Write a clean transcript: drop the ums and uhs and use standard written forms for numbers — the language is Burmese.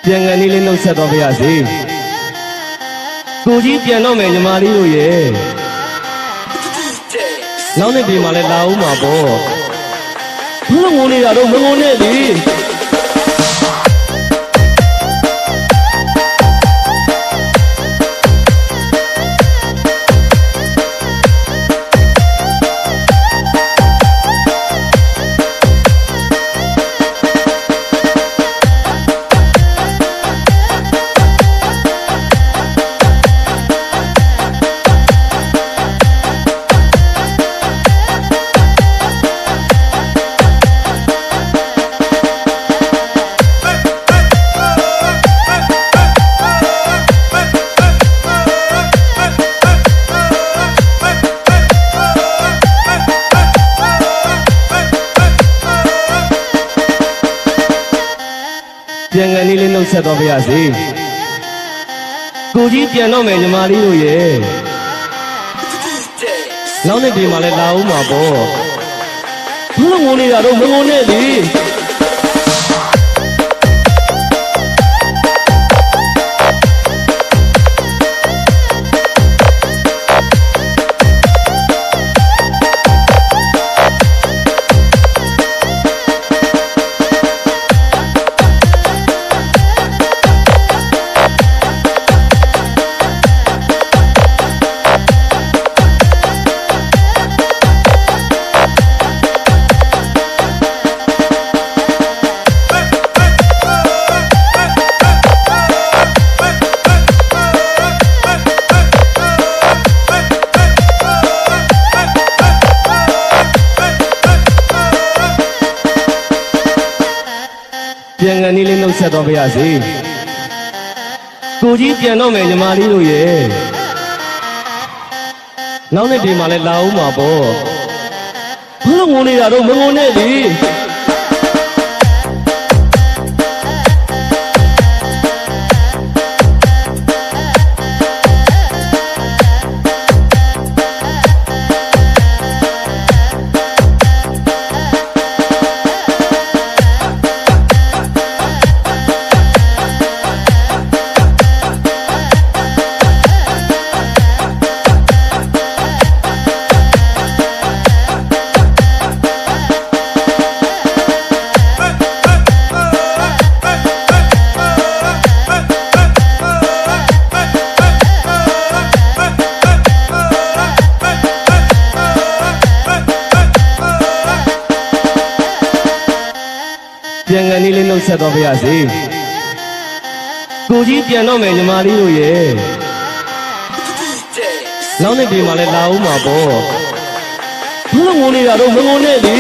ပြန်ငန်းလေးနှုတ်ဆက်တော်ပါရစေကိုကြီးပြန်တော့မယ်ညီမလေးတို့ရဲ့နောက်နေ့ဒီမှာလဲလာဦးမှာပေါ့ဘုလုံးငုံနေတာတော့မငုံနဲ့လေပြန်ငန်းလေးနှုတ်ဆက်တော်ပါရစေကိုကြီးပြန်တော့မယ်ညီမလေးတို့ရဲ့နောက်နေ့ဒီမှာလဲလာဦးမှာပေါ့ဘုလုံးငုံနေတာတော့မငုံနဲ့လေပြန်ငန်းလေးနှုတ်ဆက်တော်ပါရစေကိုကြီးပြန်တော့မယ်ညီမလေးတို့ရဲ့နောက်နေ့ဒီမှာလဲလာဦးမှာပေါ့ဘုလုံးငုံနေတာတော့မငုံနဲ့လေပြန်ငန်းလေးနှုတ်ဆက်တော်ပါရစေကိုကြီးပြန်တော့မယ်ညီမလေးတို့ရဲ့နောက်နေ့ဒီမှာလဲလာဦးမှာပေါ့ဘုလုံးငုံနေတာတော့မငုံနဲ့လေ